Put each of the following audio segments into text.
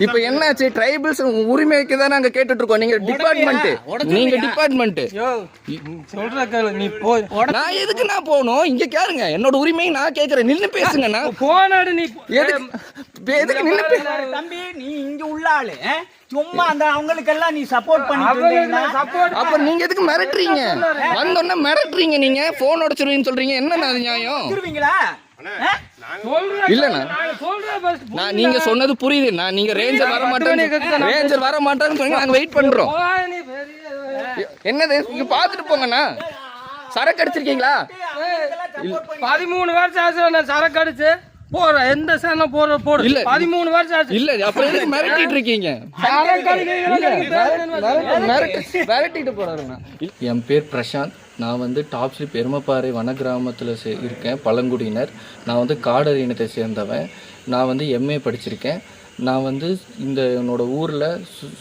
இப்ப என்னாச்சு? ட்ரைபிள்ஸ் உரிமைக்கு தான் நாங்க கேட்டுட்டு இருக்கோம். நீங்க டிபார்ட்மெண்ட் சொல்ற கேளு, நீ போய். நான் எதுக்கு நான் போகணும்? இங்க கேளுங்க, என்னோட உரிமையை நான் கேட்கறேன். நின்னு பேசுங்க. நான் போனாடு நீ எதுக்கு நின்னு தம்பி? நீ இங்க உள்ள ஆளு, சும்மா அந்த அவங்களுக்கு எல்லாம் நீ சப்போர்ட் பண்ணிட்டு அப்ப நீங்க எதுக்கு மிரட்டுறீங்க? வந்தோன்னா மிரட்டுறீங்க. நீங்க போன் உடைச்சிருவீங்கன்னு சொல்றீங்க. என்ன நியாயம்? இல்லண்ணா, நான் நீங்க சொன்னது புரியுது. நீங்க ரேஞ்சர் வர மாட்டேன்னு சொன்னீங்க. நாங்க வெயிட் பண்றோம். என்னது? இங்க பாத்துட்டு போங்கண்ணா. சரக்கு அடிச்சிருக்கீங்களா? 13 வருஷம் ஆச்சு சரக்கு அடிச்சு போற. எந்த சேனம் போடு இல்ல. 13 வருஷம் ஆச்சு. இல்ல, அப்புறம் எதுக்கு மிரட்டிட்டு இருக்கீங்க? மிரட்டிட்டு போறாருண்ணா. என் பேர் பிரசாந்த். நான் வந்து டாப்ஸ்லிப் எருமப்பாறை வன கிராமத்தில் இருக்கேன், பழங்குடியினர். நான் வந்து காடர் இனத்தை சேர்ந்தவன். நான் வந்து எம்ஏ படிச்சிருக்கேன். நான் வந்து என்னோட ஊரில்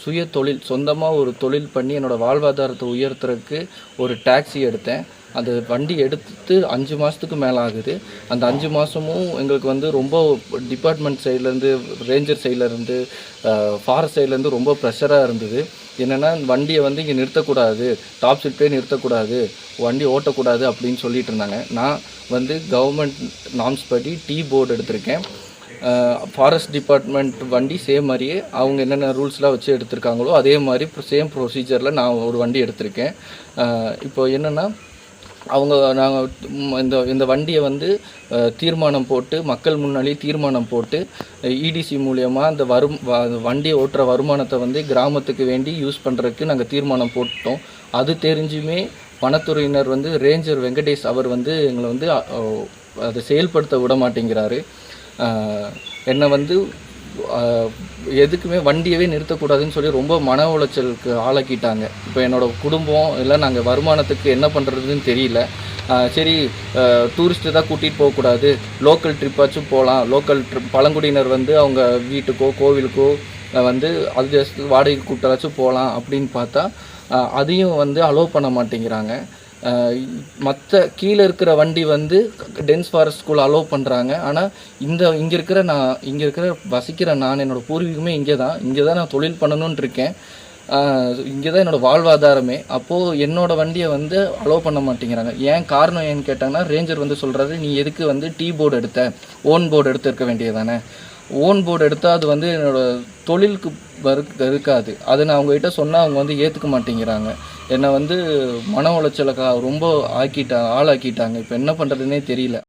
சுய தொழில், சொந்தமாக ஒரு தொழில் பண்ணி என்னோடய வாழ்வாதாரத்தை உயர்த்துறதுக்கு ஒரு டாக்ஸி எடுத்தேன். அந்த வண்டி எடுத்து 5 மாதத்துக்கு மேலே ஆகுது. அந்த 5 மாதமும் எங்களுக்கு வந்து ரொம்ப டிபார்ட்மெண்ட் சைட்லேருந்து, ரேஞ்சர் சைட்லேருந்து, ஃபாரஸ்ட் சைட்லேருந்து ரொம்ப ப்ரெஷராக இருந்தது. என்னென்னா, வண்டியை வந்து இங்கே நிறுத்தக்கூடாது, டாப் ஸ்லிப்பே நிறுத்தக்கூடாது, வண்டி ஓட்டக்கூடாது அப்படின்னு சொல்லிட்டு இருந்தாங்க. நான் வந்து கவர்மெண்ட் நார்ம்ஸ் படி டீ போர்டு எடுத்திருக்கேன். ஃபாரஸ்ட் டிபார்ட்மெண்ட் வண்டி சேம் மாதிரியே அவங்க என்னென்ன ரூல்ஸ்லாம் வச்சு எடுத்திருக்காங்களோ அதே மாதிரி சேம் ப்ரொசீஜரில் நான் ஒரு வண்டி எடுத்திருக்கேன். இப்போ என்னென்னா, நாங்கள் இந்த வண்டியை வந்து தீர்மானம் போட்டு, மக்கள் முன்னாடி தீர்மானம் போட்டு, இடிசி மூலியமாக அந்த வண்டியை ஓட்டுற வருமானத்தை வந்து கிராமத்துக்கு வேண்டி யூஸ் பண்ணுறதுக்கு நாங்கள் தீர்மானம் போட்டோம். அது தெரிஞ்சுமே வனத்துறையினர் வந்து ரேஞ்சர் வெங்கடேஷ் அவர் வந்து எங்களை வந்து அதை செயல்படுத்த விட மாட்டேங்கிறாரு. என்னை வந்து எதுக்குமே வண்டியவே நிறுத்தக்கூடாதுன்னு சொல்லி ரொம்ப மன உளைச்சலுக்கு ஆளாக்கிட்டாங்க. இப்போ என்னோடய குடும்பம் இல்லை, நாங்கள் வருமானத்துக்கு என்ன பண்ணுறதுன்னு தெரியல. சரி, டூரிஸ்ட்டு தான் கூட்டிகிட்டு போகக்கூடாது, லோக்கல் ட்ரிப்பாச்சும் போகலாம். லோக்கல் ட்ரிப் பழங்குடியினர் வந்து அவங்க வீட்டுக்கோ கோவிலுக்கோ வந்து அது வாடகை கூட்டாச்சும் போகலாம் அப்படின்னு பார்த்தா அதையும் வந்து அலோவ் பண்ண மாட்டேங்கிறாங்க. மற்ற கீழே இருக்கிற வண்டி வந்து டென்ஸ் ஃபாரஸ்ட்குள்ளே அலோவ் பண்ணுறாங்க. ஆனால் இங்கே இருக்கிற வசிக்கிற நான், என்னோடய பூர்வீகமே இங்கே தான் நான் தொழில் பண்ணணுன்னு இருக்கேன். இங்கே தான் என்னோடய வாழ்வாதாரமே. அப்போது என்னோடய வண்டியை வந்து அலோவ் பண்ண மாட்டேங்கிறாங்க. ஏன் காரணம் ஏன்னு கேட்டாங்கன்னா, ரேஞ்சர் வந்து சொல்கிறாரு, நீ எதுக்கு வந்து டீ போர்டு எடுத்த, ஓன் போர்டு எடுத்துருக்க வேண்டியதானே. ஓன் போர்டு எடுத்தால் அது வந்து என்னோடய தொழிலுக்கு இருக்காது. அதை நான் அவங்ககிட்ட சொன்னால் அவங்க வந்து ஏற்றுக்க மாட்டேங்கிறாங்க. என்னை வந்து மன உளைச்சலுக்கு ரொம்ப ஆளாக்கிட்டாங்க. இப்போ என்ன பண்ணுறதுனே தெரியல.